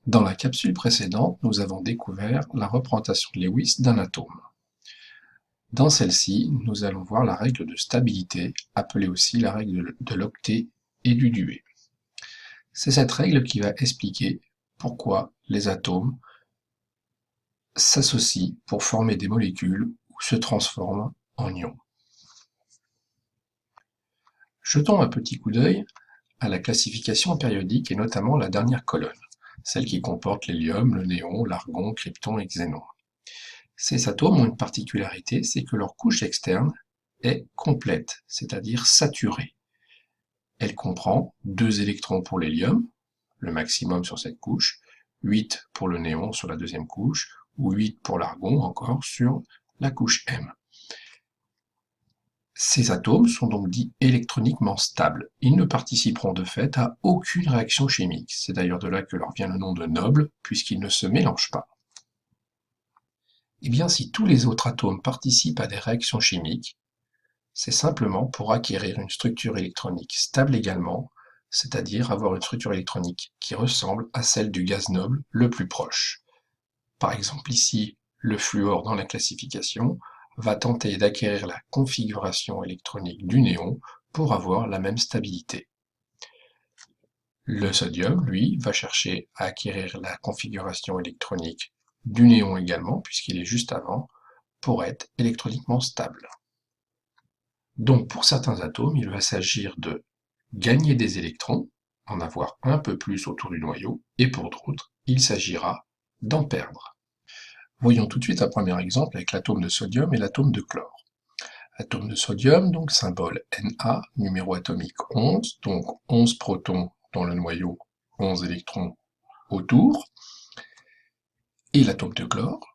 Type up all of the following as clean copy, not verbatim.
Dans la capsule précédente, nous avons découvert la représentation de Lewis d'un atome. Dans celle-ci, nous allons voir la règle de stabilité, appelée aussi la règle de l'octet et du duet. C'est cette règle qui va expliquer pourquoi les atomes s'associent pour former des molécules ou se transforment en ions. Jetons un petit coup d'œil à la classification périodique et notamment la dernière colonne, celle qui comporte l'hélium, le néon, l'argon, krypton et xénon. Ces atomes ont une particularité, c'est que leur couche externe est complète, c'est-à-dire saturée. Elle comprend 2 électrons pour l'hélium, le maximum sur cette couche, 8 pour le néon sur la deuxième couche, ou 8 pour l'argon encore sur la couche M. Ces atomes sont donc dits électroniquement stables. Ils ne participeront de fait à aucune réaction chimique. C'est d'ailleurs de là que leur vient le nom de noble, puisqu'ils ne se mélangent pas. Eh bien, si tous les autres atomes participent à des réactions chimiques, c'est simplement pour acquérir une structure électronique stable également, c'est-à-dire avoir une structure électronique qui ressemble à celle du gaz noble le plus proche. Par exemple ici, le fluor dans la classification va tenter d'acquérir la configuration électronique du néon pour avoir la même stabilité. Le sodium, lui, va chercher à acquérir la configuration électronique du néon également, puisqu'il est juste avant, pour être électroniquement stable. Donc pour certains atomes, il va s'agir de gagner des électrons, en avoir un peu plus autour du noyau, et pour d'autres, il s'agira d'en perdre. Voyons tout de suite un premier exemple avec l'atome de sodium et l'atome de chlore. Atome de sodium, donc symbole Na, numéro atomique 11, donc 11 protons dans le noyau, 11 électrons autour. Et l'atome de chlore,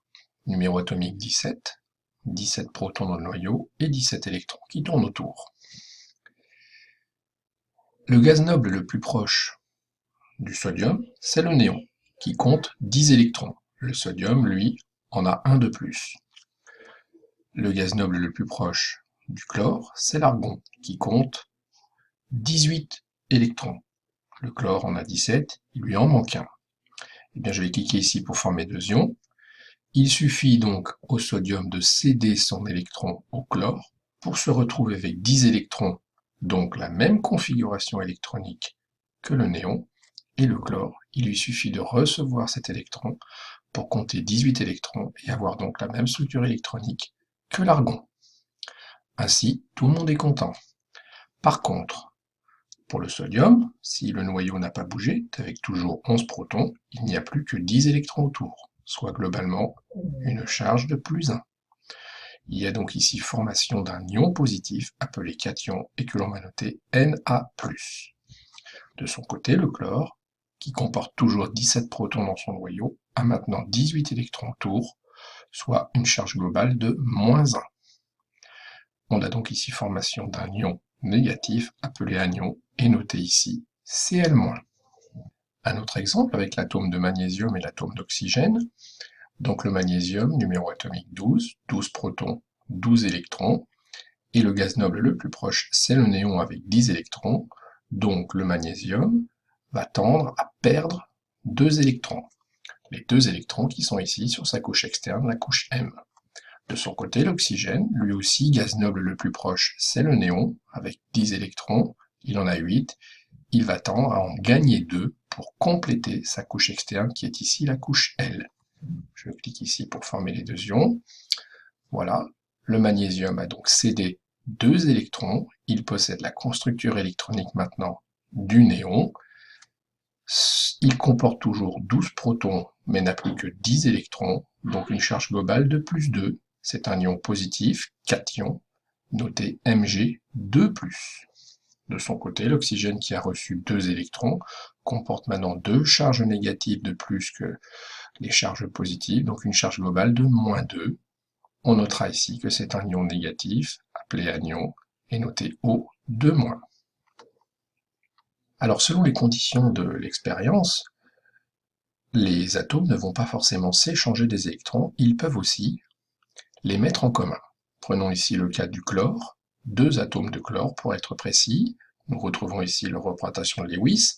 numéro atomique 17, 17 protons dans le noyau et 17 électrons qui tournent autour. Le gaz noble le plus proche du sodium, c'est le néon, qui compte 10 électrons. Le sodium, lui, en a un de plus. Le gaz noble le plus proche du chlore, c'est l'argon, qui compte 18 électrons. Le chlore en a 17, il lui en manque un. Eh bien, je vais cliquer ici pour former 2 ions. Il suffit donc au sodium de céder son électron au chlore pour se retrouver avec 10 électrons, donc la même configuration électronique que le néon, et le chlore, il lui suffit de recevoir cet électron pour compter 18 électrons et avoir donc la même structure électronique que l'argon. Ainsi, tout le monde est content. Par contre, pour le sodium, si le noyau n'a pas bougé, avec toujours 11 protons, il n'y a plus que 10 électrons autour, soit globalement une charge de plus 1. Il y a donc ici formation d'un ion positif appelé cation et que l'on va noter Na+. De son côté, le chlore, qui comporte toujours 17 protons dans son noyau, a maintenant 18 électrons autour, soit une charge globale de -1. On a donc ici formation d'un ion négatif appelé anion et noté ici Cl-. Un autre exemple avec l'atome de magnésium et l'atome d'oxygène. Donc le magnésium, numéro atomique 12, 12 protons, 12 électrons. Et le gaz noble le plus proche, c'est le néon avec 10 électrons. Donc le magnésium va tendre à perdre 2 électrons. Les 2 électrons qui sont ici sur sa couche externe, la couche M. De son côté, l'oxygène, lui aussi gaz noble le plus proche, c'est le néon, avec 10 électrons, il en a 8, il va tendre à en gagner 2 pour compléter sa couche externe qui est ici la couche L. Je clique ici pour former les 2 ions. Voilà, le magnésium a donc cédé 2 électrons, il possède la constructure électronique maintenant du néon, il comporte toujours 12 protons mais n'a plus que 10 électrons, donc une charge globale de +2. C'est un ion positif, cation, noté Mg2+. De son côté, l'oxygène qui a reçu 2 électrons comporte maintenant 2 charges négatives de plus que les charges positives, donc une charge globale de -2. On notera ici que c'est un ion négatif, appelé anion, et noté O2-. Alors selon les conditions de l'expérience, les atomes ne vont pas forcément s'échanger des électrons, ils peuvent aussi les mettre en commun. Prenons ici le cas du chlore, 2 atomes de chlore pour être précis. Nous retrouvons ici la représentation de Lewis.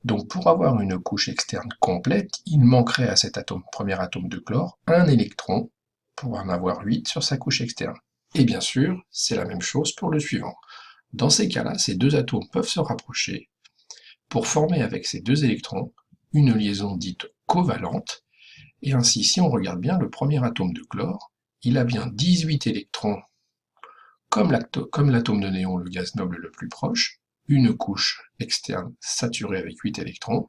Donc pour avoir une couche externe complète, il manquerait à cet premier atome de chlore un électron pour en avoir 8 sur sa couche externe. Et bien sûr, c'est la même chose pour le suivant. Dans ces cas-là, ces deux atomes peuvent se rapprocher pour former avec ces deux électrons une liaison dite covalente. Et ainsi, si on regarde bien, le premier atome de chlore, il a bien 18 électrons, comme l'atome de néon, le gaz noble le plus proche, une couche externe saturée avec 8 électrons.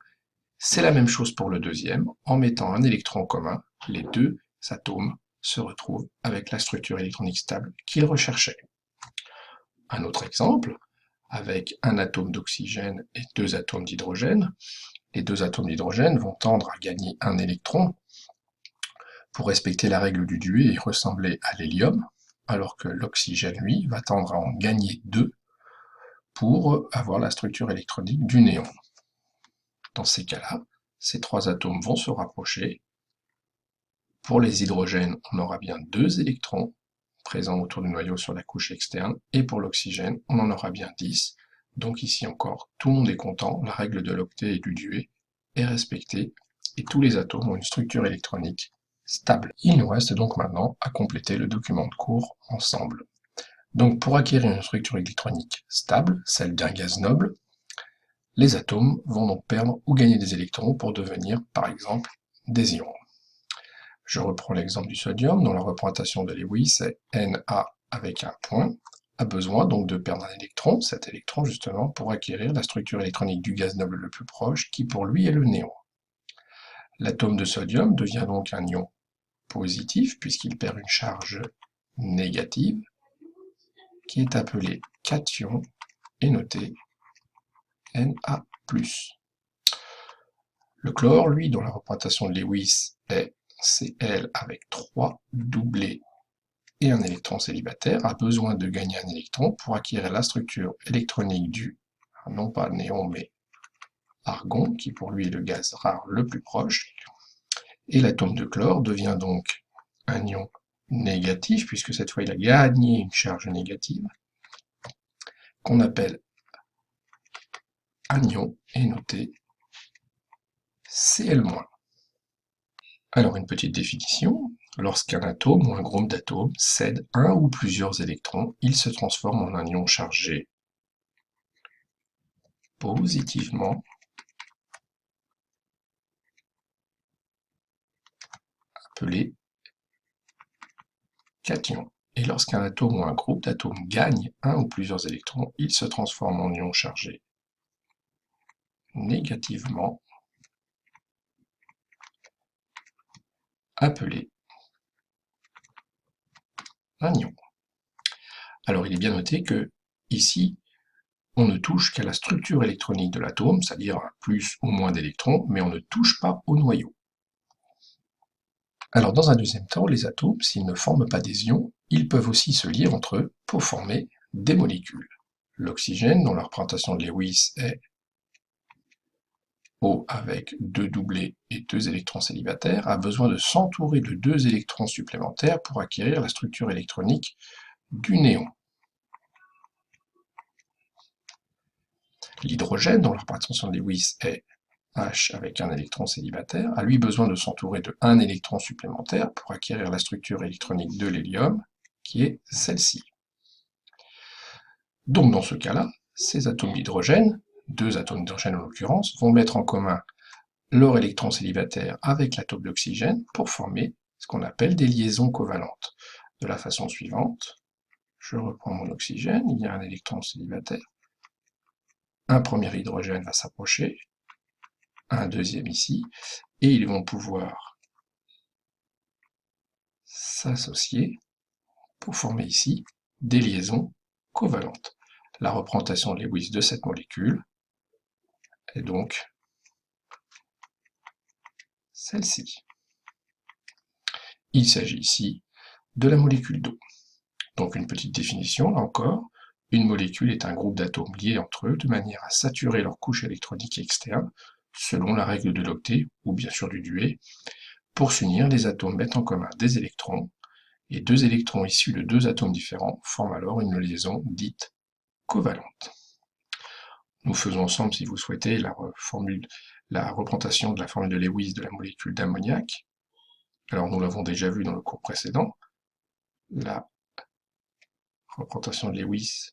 C'est la même chose pour le deuxième, en mettant un électron commun, les deux atomes se retrouvent avec la structure électronique stable qu'ils recherchaient. Un autre exemple, avec un atome d'oxygène et deux atomes d'hydrogène, les deux atomes d'hydrogène vont tendre à gagner un électron pour respecter la règle du Dewey et ressembler à l'hélium, alors que l'oxygène, lui, va tendre à en gagner deux pour avoir la structure électronique du néon. Dans ces cas-là, ces trois atomes vont se rapprocher. Pour les hydrogènes, on aura bien deux électrons présents autour du noyau sur la couche externe, et pour l'oxygène, on en aura bien 10. Donc ici encore, tout le monde est content, la règle de l'octet et du Dewey est respectée, et tous les atomes ont une structure électronique stable. Il nous reste donc maintenant à compléter le document de cours ensemble. Donc pour acquérir une structure électronique stable, celle d'un gaz noble, les atomes vont donc perdre ou gagner des électrons pour devenir, par exemple, des ions. Je reprends l'exemple du sodium, dont la représentation de Lewis est Na avec un point, a besoin donc de perdre un électron, cet électron justement, pour acquérir la structure électronique du gaz noble le plus proche, qui pour lui est le néon. L'atome de sodium devient donc un ion positif, puisqu'il perd une charge négative, qui est appelé cation et noté Na+. Le chlore, lui, dont la représentation de Lewis est Cl avec 3 doublés et un électron célibataire, a besoin de gagner un électron pour acquérir la structure électronique du, non pas néon, mais argon, qui pour lui est le gaz rare le plus proche. Et l'atome de chlore devient donc un ion négatif, puisque cette fois il a gagné une charge négative, qu'on appelle anion, et noté Cl-. Alors une petite définition, lorsqu'un atome ou un groupe d'atomes cède un ou plusieurs électrons, il se transforme en un ion chargé positivement appelé cation. Et lorsqu'un atome ou un groupe d'atomes gagne un ou plusieurs électrons, il se transforme en ion chargé négativement appelé anion. Alors il est bien noté que ici, on ne touche qu'à la structure électronique de l'atome, c'est-à-dire un plus ou moins d'électrons, mais on ne touche pas au noyau. Alors dans un deuxième temps, les atomes, s'ils ne forment pas des ions, ils peuvent aussi se lier entre eux pour former des molécules. L'oxygène, dont la représentation de Lewis est O avec deux doublés et deux électrons célibataires, a besoin de s'entourer de deux électrons supplémentaires pour acquérir la structure électronique du néon. L'hydrogène, dont la représentation de Lewis est H avec un électron célibataire, a lui besoin de s'entourer de un électron supplémentaire pour acquérir la structure électronique de l'hélium, qui est celle-ci. Donc dans ce cas-là, ces atomes d'hydrogène, deux atomes d'hydrogène en l'occurrence, vont mettre en commun leur électron célibataire avec l'atome d'oxygène pour former ce qu'on appelle des liaisons covalentes. De la façon suivante, je reprends mon oxygène, il y a un électron célibataire, un premier hydrogène va s'approcher, un deuxième ici, et ils vont pouvoir s'associer pour former ici des liaisons covalentes. La représentation de Lewis de cette molécule est donc celle-ci. Il s'agit ici de la molécule d'eau. Donc une petite définition, là encore, une molécule est un groupe d'atomes liés entre eux de manière à saturer leur couche électronique externe, selon la règle de l'octet, ou bien sûr du Dewey. Pour s'unir, les atomes mettent en commun des électrons, et deux électrons issus de deux atomes différents forment alors une liaison dite covalente. Nous faisons ensemble, si vous souhaitez, la représentation de la formule de Lewis de la molécule d'ammoniac. Alors nous l'avons déjà vu dans le cours précédent. La représentation de Lewis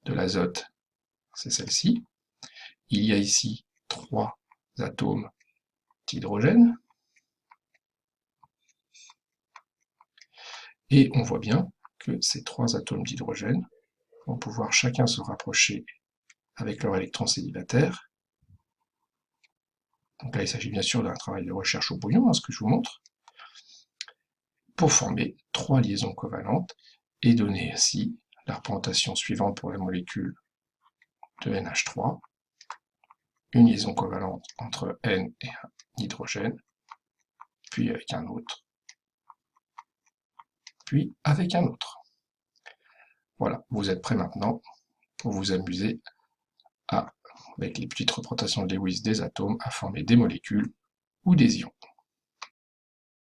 de l'azote, c'est celle-ci. Il y a ici 3 atomes d'hydrogène. Et on voit bien que ces 3 atomes d'hydrogène vont pouvoir chacun se rapprocher avec leur électron célibataire. Donc là, il s'agit bien sûr d'un travail de recherche au brouillon, ce que je vous montre, pour former 3 liaisons covalentes et donner ainsi la représentation suivante pour la molécule de NH3, une liaison covalente entre N et un hydrogène, puis avec un autre, puis avec un autre. Voilà, vous êtes prêts maintenant pour vous amuser avec les petites représentations de Lewis des atomes à former des molécules ou des ions.